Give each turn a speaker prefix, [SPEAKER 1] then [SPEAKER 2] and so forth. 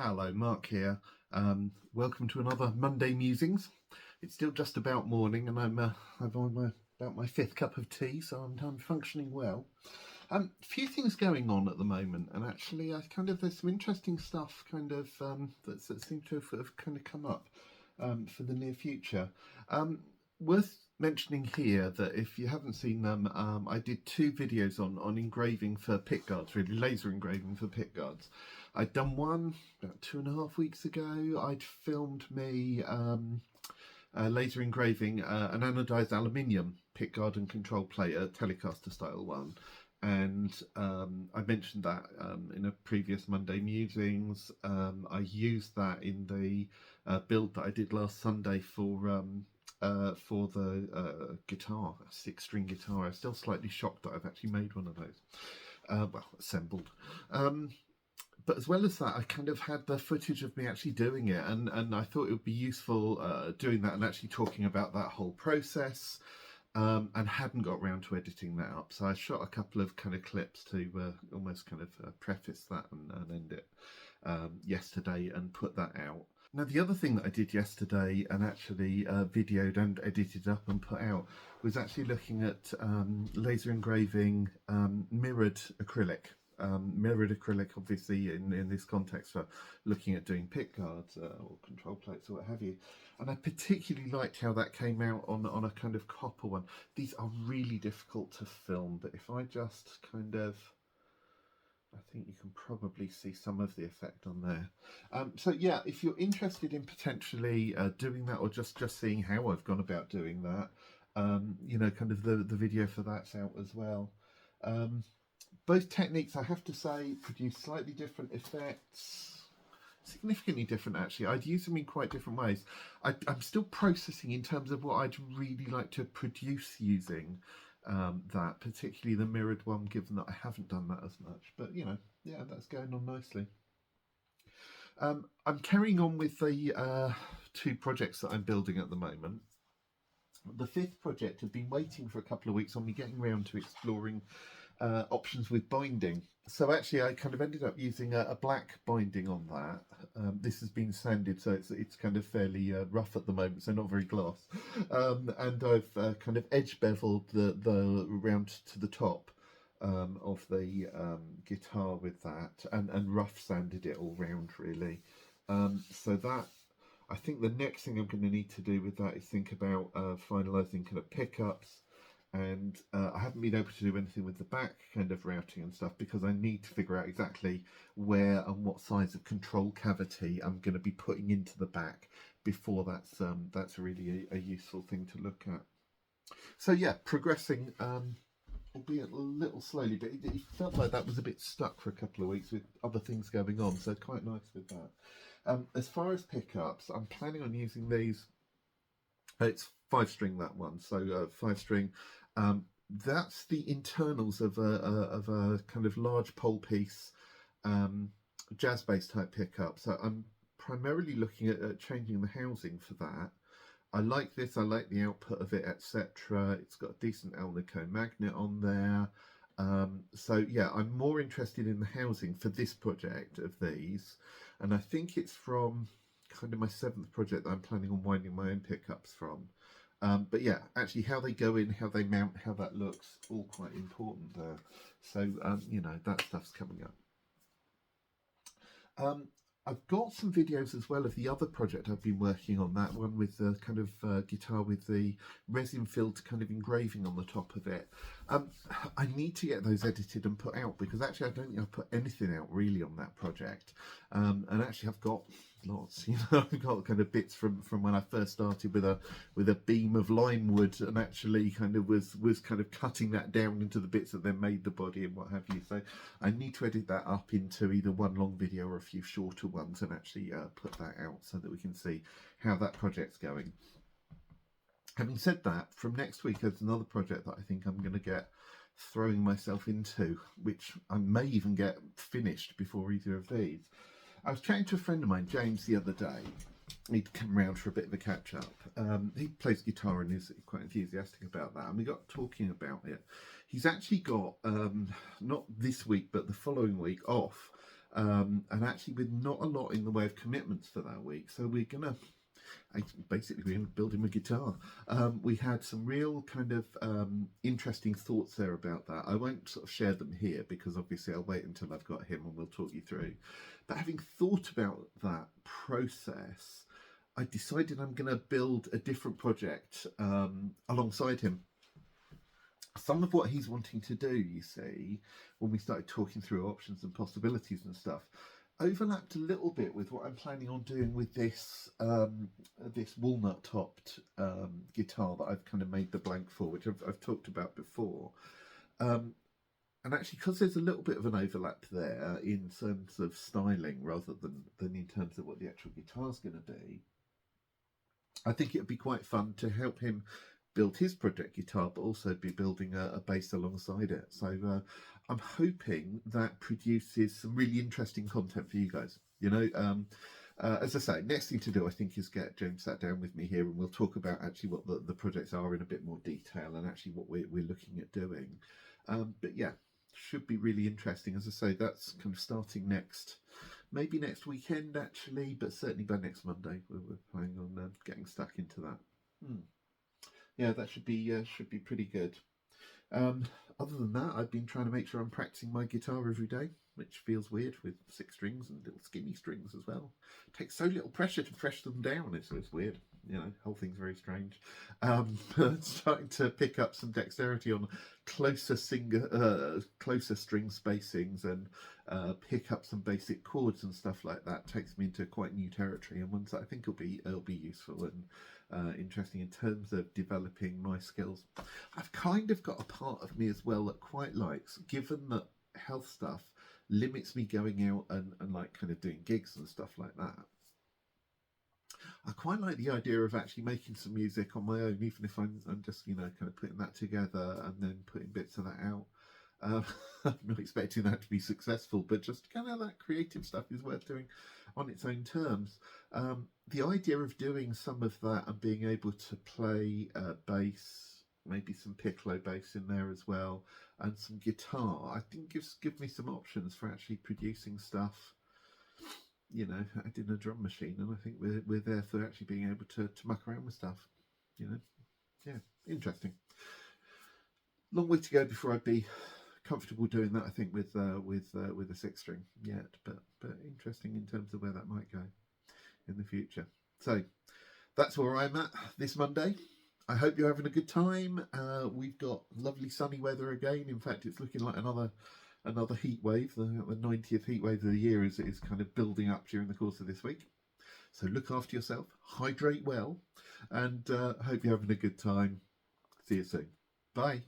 [SPEAKER 1] Hello, Mark here. Welcome to another Monday Musings. It's still just about morning, and I've on about my fifth cup of tea, so I'm functioning well. A few things going on at the moment, and actually, there's some interesting stuff that seems to have kind of come up for the near future. Worth mentioning here that if you haven't seen them, I did two videos on engraving for pickguards, really laser engraving for pickguards. I'd done one about 2.5 weeks ago. I'd filmed me laser engraving an anodized aluminium pickguard and control plate, a Telecaster style one. And I mentioned that in a previous Monday Musings. I used that in the build that I did last Sunday for the guitar, a 6-string guitar. I'm still slightly shocked that I've actually made one of those. Assembled. But as well as that, I kind of had the footage of me actually doing it, and I thought it would be useful doing that and actually talking about that whole process, and hadn't got around to editing that up. So I shot a couple of kind of clips to almost kind of preface that and end it yesterday and put that out. Now, the other thing that I did yesterday and actually videoed and edited up and put out was actually looking at laser engraving mirrored acrylic. Mirrored acrylic, obviously, in this context for looking at doing pickguards or control plates or what have you. And I particularly liked how that came out on a kind of copper one. These are really difficult to film, but if I just I think you can probably see some of the effect on there. So yeah, if you're interested in potentially doing that or just seeing how I've gone about doing that, kind of the video for that's out as well. Both techniques, I have to say, produce slightly different effects. Significantly different, actually. I'd use them in quite different ways. I'm still processing in terms of what I'd really like to produce using that, particularly the mirrored one, given that I haven't done that as much. But, yeah, that's going on nicely. I'm carrying on with the two projects that I'm building at the moment. The fifth project had been waiting for a couple of weeks on me getting around to exploring options with binding. So actually I kind of ended up using a black binding on that. This has been sanded, so it's kind of fairly rough at the moment, so not very gloss. And I've kind of edge beveled the round to the top of the guitar with that, and rough sanded it all round, really. So that, I think the next thing I'm going to need to do with that is think about finalising kind of pickups, and I haven't been able to do anything with the back kind of routing and stuff because I need to figure out exactly where and what size of control cavity I'm going to be putting into the back before that's really a useful thing to look at. So yeah, progressing, albeit a little slowly, but it felt like that was a bit stuck for a couple of weeks with other things going on, so quite nice with that. As far as pickups, I'm planning on using these. It's 5-string, that one, so 5-string. That's the internals of a kind of large pole piece jazz bass type pickup. So I'm primarily looking at changing the housing for that. I like this, I like the output of it, etc. It's got a decent Alnico magnet on there. So yeah, I'm more interested in the housing for this project of these, and I think it's from kind of my 7th project that I'm planning on winding my own pickups from. But yeah, actually how they go in, how they mount, how that looks, all quite important there. So that stuff's coming up. I've got some videos as well of the other project I've been working on, that one with the kind of guitar with the resin filled kind of engraving on the top of it. I need to get those edited and put out because actually I don't think I've put anything out really on that project. And actually I've got lots, I've got kind of bits from when I first started with a beam of lime wood and actually kind of was kind of cutting that down into the bits that then made the body and what have you. So I need to edit that up into either one long video or a few shorter ones and actually put that out so that we can see how that project's going. Having said that, from next week there's another project that I think I'm going to get throwing myself into, which I may even get finished before either of these. I was chatting to a friend of mine, James, the other day. He'd come round for a bit of a catch-up. He plays guitar and is quite enthusiastic about that, and we got talking about it. He's actually got, not this week, but the following week off, and actually with not a lot in the way of commitments for that week. So we're gonna basically we're gonna build him a guitar. We had some real kind of interesting thoughts there about that. I won't sort of share them here because obviously I'll wait until I've got him and we'll talk you through. But having thought about that process, I decided I'm going to build a different project alongside him. Some of what he's wanting to do, you see, when we started talking through options and possibilities and stuff, overlapped a little bit with what I'm planning on doing with this this walnut topped guitar that I've kind of made the blank for, which I've talked about before. And actually, because there's a little bit of an overlap there in terms of styling rather than in terms of what the actual guitar's going to be, I think it would be quite fun to help him build his project guitar, but also be building a bass alongside it. So I'm hoping that produces some really interesting content for you guys. You know, as I say, next thing to do, I think, is get James sat down with me here and we'll talk about actually what the projects are in a bit more detail and actually what we're looking at doing. But yeah, should be really interesting. As I say, that's kind of starting maybe next weekend actually, but certainly by next Monday. We're planning on getting stuck into that. Yeah, that should be pretty good. Other than that, I've been trying to make sure I'm practicing my guitar every day, which feels weird with 6 strings and little skinny strings as well. It takes so little pressure to press them down. It's weird. You know, whole thing's very strange. Starting to pick up some dexterity on closer string spacings and pick up some basic chords and stuff like that. Takes me into quite new territory and ones that I think will be useful and interesting in terms of developing my skills. I've kind of got a part of me as well that quite likes, given that health stuff limits me going out and like kind of doing gigs and stuff like that. I quite like the idea of actually making some music on my own, even if I'm just, you know, kind of putting that together and then putting bits of that out. I'm not expecting that to be successful, but just kind of that creative stuff is worth doing on its own terms. The idea of doing some of that and being able to play bass, maybe some piccolo bass in there as well, and some guitar, I think give me some options for actually producing stuff, you know, in a drum machine. And I think we're there for actually being able to muck around with stuff, you know. Yeah, interesting. Long way to go before I'd be comfortable doing that, I think, with a 6 string yet, but interesting in terms of where that might go in the future. So that's where I'm at this Monday. I hope you're having a good time. We've got lovely sunny weather again. In fact, it's looking like another heat wave. The 90th heat wave of the year is kind of building up during the course of this week. So look after yourself, hydrate well, and hope you're having a good time. See you soon. Bye.